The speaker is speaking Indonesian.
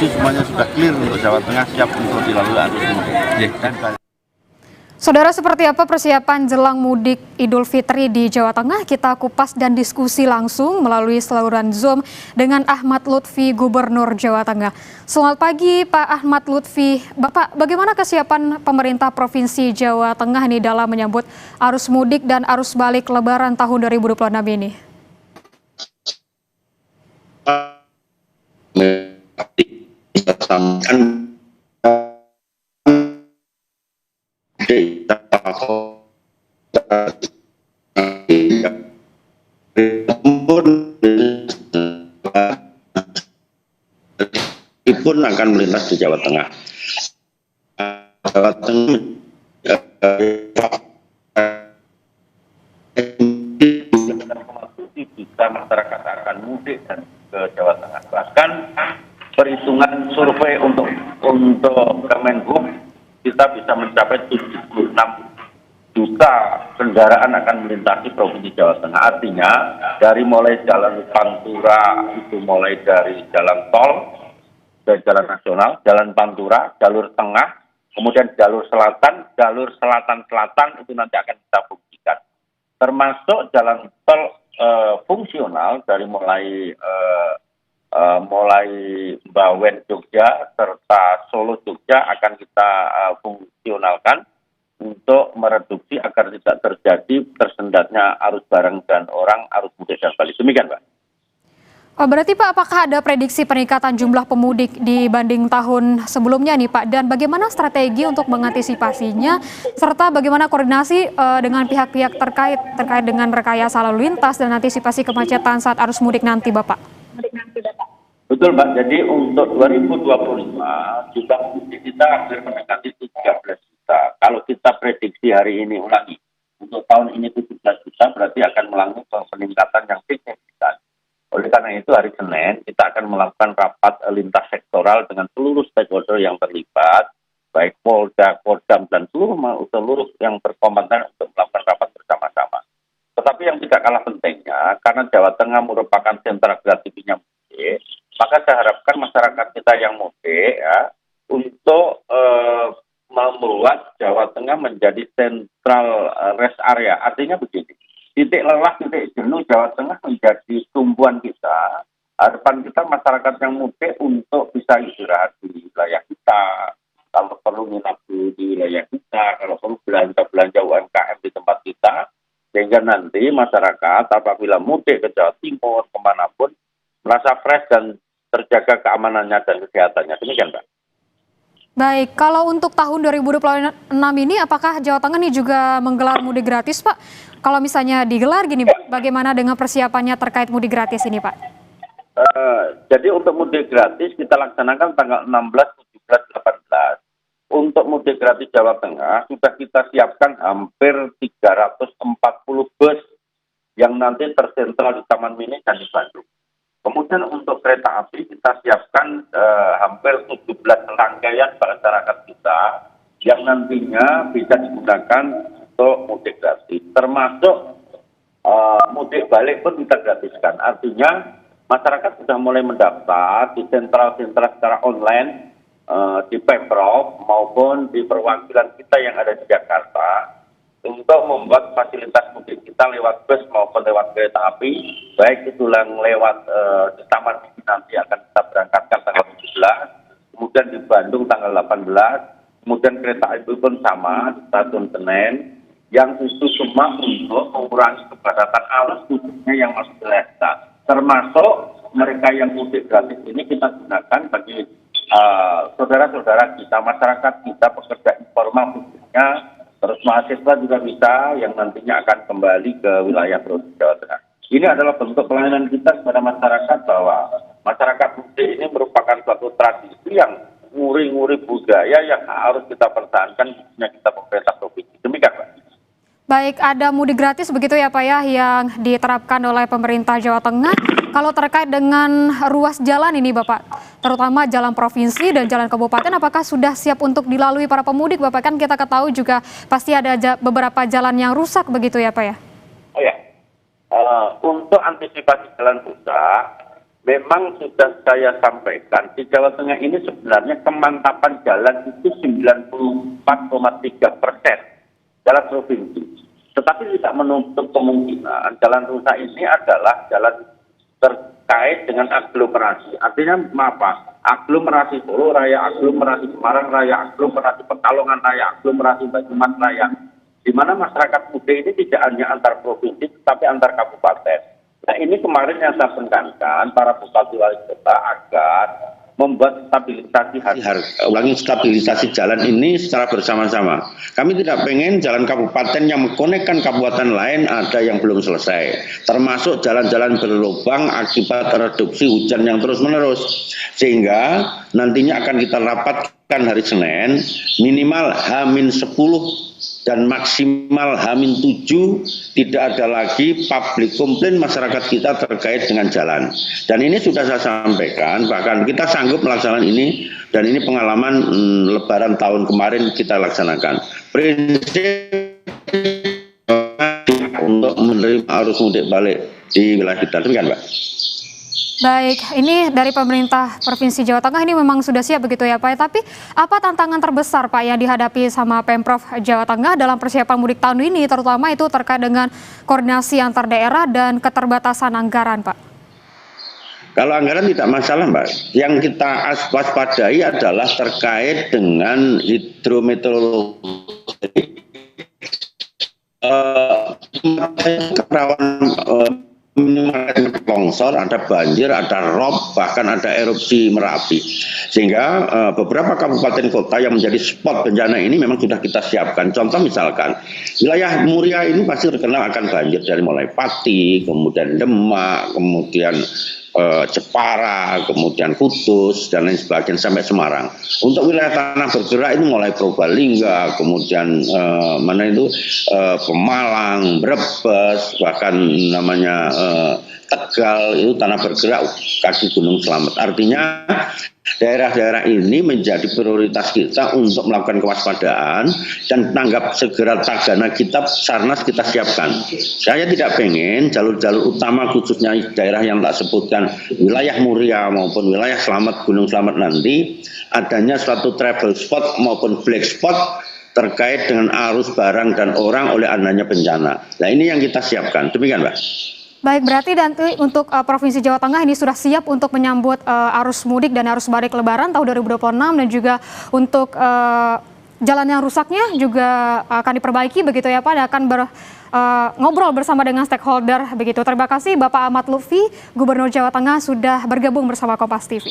Jadi semuanya sudah clear untuk Jawa Tengah, siap untuk dilalui arus mudik. Saudara, seperti apa persiapan jelang mudik Idul Fitri di Jawa Tengah? Kita kupas dan diskusi langsung melalui saluran Zoom dengan Ahmad Lutfi, Gubernur Jawa Tengah. Selamat pagi Pak Ahmad Lutfi. Bapak, bagaimana kesiapan pemerintah Provinsi Jawa Tengah ini dalam menyambut arus mudik dan arus balik Lebaran tahun 2026 ini? Pun akan melintas di Jawa Tengah. Jawa Tengah juta masyarakat akan mudik dan ke Jawa Tengah. Bahkan perhitungan survei untuk Kemenhub kita bisa mencapai 76 juta kendaraan akan melintasi Provinsi Jawa Tengah. Artinya dari mulai jalan Pantura, itu mulai dari jalan tol, dari jalan nasional, jalan Pantura, jalur tengah, kemudian jalur selatan itu nanti akan kita fungsikan. Termasuk jalan tol fungsional dari mulai Bawen Jogja serta Solo Jogja akan kita fungsionalkan untuk mereduksi agar tidak terjadi tersendatnya arus barang dan orang, arus mudik dan balik. Demikian, Pak. Oh, berarti Pak, apakah ada prediksi peningkatan jumlah pemudik dibanding tahun sebelumnya nih Pak? Dan bagaimana strategi untuk mengantisipasinya, serta bagaimana koordinasi dengan pihak-pihak terkait dengan rekayasa lalu lintas dan antisipasi kemacetan saat arus mudik nanti, Bapak? Betul, Mbak. Jadi untuk 2025, jumlah pemudik kita hampir mendekati 13 juta. Kalau kita prediksi hari ini ulangi, untuk tahun ini 17 juta, berarti akan melalui peningkatan yang signifikan. Oleh karena itu hari Senin kita akan melakukan rapat lintas sektoral dengan seluruh stakeholder yang terlibat, baik Polda, Kodam dan seluruh yang berkompeten untuk melakukan rapat bersama-sama. Tetapi yang tidak kalah pentingnya, karena Jawa Tengah merupakan sentra kreativitas mudik, maka saya harapkan masyarakat kita yang mudik ya untuk membuat Jawa Tengah menjadi sentral rest area. Artinya begini. Titik lelah, titik jenuh Jawa Tengah menjadi tumpuan kita. Harapan kita masyarakat yang mudik untuk bisa istirahat di wilayah kita. Kalau perlu nginap di wilayah kita, kalau perlu belanja UMKM di tempat kita. Sehingga nanti masyarakat apabila mudik ke Jawa Timur, kemanapun, merasa fresh dan terjaga keamanannya dan kesehatannya. Demikian, Pak. Baik, kalau untuk tahun 2026 ini apakah Jawa Tengah ini juga menggelar mudik gratis, Pak? Kalau misalnya digelar gini, bagaimana dengan persiapannya terkait mudik gratis ini, Pak? Jadi untuk mudik gratis kita laksanakan tanggal 16, 17, 18. Untuk mudik gratis Jawa Tengah sudah kita siapkan hampir 340 bus yang nanti tersentral di Taman Mini dan di Bandung. Kemudian untuk kereta api kita siapkan hampir 17 rangkaian masyarakat kita yang nantinya bisa digunakan untuk mudik gratis. Termasuk mudik balik pun kita gratiskan. Artinya masyarakat sudah mulai mendaftar di sentral-sentral secara online di Pemprov maupun di perwakilan kita yang ada di Jakarta untuk membuat fasilitas mudik kita lewat bus maupun lewat kereta api, baik itu yang lewat di Taman Mini nanti akan kita berangkatkan tanggal 17, kemudian di Bandung tanggal 18, kemudian kereta api pun sama di Stasiun Senen, yang itu semua untuk mengurangi kepadatan arus khususnya yang masuk ke desa. Termasuk mereka yang mudik gratis ini kita gunakan bagi saudara-saudara kita, masyarakat kita, pekerja informal khususnya, terus mahasiswa juga bisa yang nantinya akan kembali ke wilayah Provinsi Jawa Tengah. Ini adalah bentuk pelayanan kita kepada masyarakat bahwa masyarakat mudik ini merupakan suatu tradisi yang nguri-nguri budaya yang harus kita pertahankan khususnya kita pemerintah provinsi. Demikian, Pak. Baik, ada mudik gratis begitu ya Pak ya yang diterapkan oleh pemerintah Jawa Tengah. Kalau terkait dengan ruas jalan ini Bapak, terutama jalan provinsi dan jalan kabupaten, apakah sudah siap untuk dilalui para pemudik Bapak? Kan kita ketahui juga pasti ada beberapa jalan yang rusak begitu ya Pak ya? Oh ya, untuk antisipasi jalan rusak, memang sudah saya sampaikan, di Jawa Tengah ini sebenarnya kemantapan jalan itu 94,3% jalan provinsi. Tetapi tidak menutup kemungkinan jalan rusak ini adalah jalan terkait dengan aglomerasi. Artinya apa? Aglomerasi Solo Raya, aglomerasi Semarang Raya, aglomerasi Pekalongan Raya, aglomerasi Banyumas Raya. Di mana masyarakat muda ini tidak hanya antar provinsi, tetapi antar kabupaten. Nah ini kemarin yang saya tekankan para bupati wali kota agar membuat stabilisasi jalan ini secara bersama-sama. Kami tidak pengen jalan kabupaten yang mengkonekkan kabupaten lain ada yang belum selesai, termasuk jalan-jalan berlubang akibat reduksi hujan yang terus-menerus, sehingga nantinya akan kita rapatkan hari Senin minimal H-10 dan maksimal H-7 tidak ada lagi public komplain masyarakat kita terkait dengan jalan. Dan ini sudah saya sampaikan, bahkan kita sanggup melaksanakan ini, dan ini pengalaman Lebaran tahun kemarin kita laksanakan. Prinsip untuk menerima arus mudik balik di wilayah kita, demikian Mbak. Baik, ini dari pemerintah Provinsi Jawa Tengah ini memang sudah siap begitu ya Pak. Tapi apa tantangan terbesar Pak yang dihadapi sama Pemprov Jawa Tengah dalam persiapan mudik tahun ini, terutama itu terkait dengan koordinasi antar daerah dan keterbatasan anggaran Pak? Kalau anggaran tidak masalah Mbak. Yang kita waspadai adalah terkait dengan hidrometeorologi. Kerawan longsor, ada banjir, ada rob, bahkan ada erupsi Merapi. Sehingga beberapa kabupaten kota yang menjadi spot bencana ini memang sudah kita siapkan. Contoh misalkan, wilayah Muria ini pasti terkenal akan banjir dari mulai Pati, kemudian Demak, kemudian Jepara, kemudian Kudus, dan lain sebagainya sampai Semarang. Untuk wilayah tanah bergerak itu mulai Purbalingga, kemudian Pemalang, Brebes, bahkan namanya Tegal, itu tanah bergerak kaki Gunung Slamet. Artinya daerah-daerah ini menjadi prioritas kita untuk melakukan kewaspadaan dan tanggap segera tagana kita, Sarnas kita siapkan. Saya tidak pengen jalur-jalur utama khususnya daerah yang tak sebutkan, wilayah Muria maupun wilayah Slamet, Gunung Slamet nanti adanya suatu travel spot maupun black spot terkait dengan arus barang dan orang oleh adanya bencana. Nah ini yang kita siapkan, demikian Mbak. Baik, berarti nanti untuk Provinsi Jawa Tengah ini sudah siap untuk menyambut arus mudik dan arus balik Lebaran tahun 2026, dan juga untuk jalan yang rusaknya juga akan diperbaiki begitu ya Pak, dan akan ngobrol bersama dengan stakeholder begitu. Terima kasih Bapak Ahmad Lutfi, Gubernur Jawa Tengah sudah bergabung bersama Kompas TV.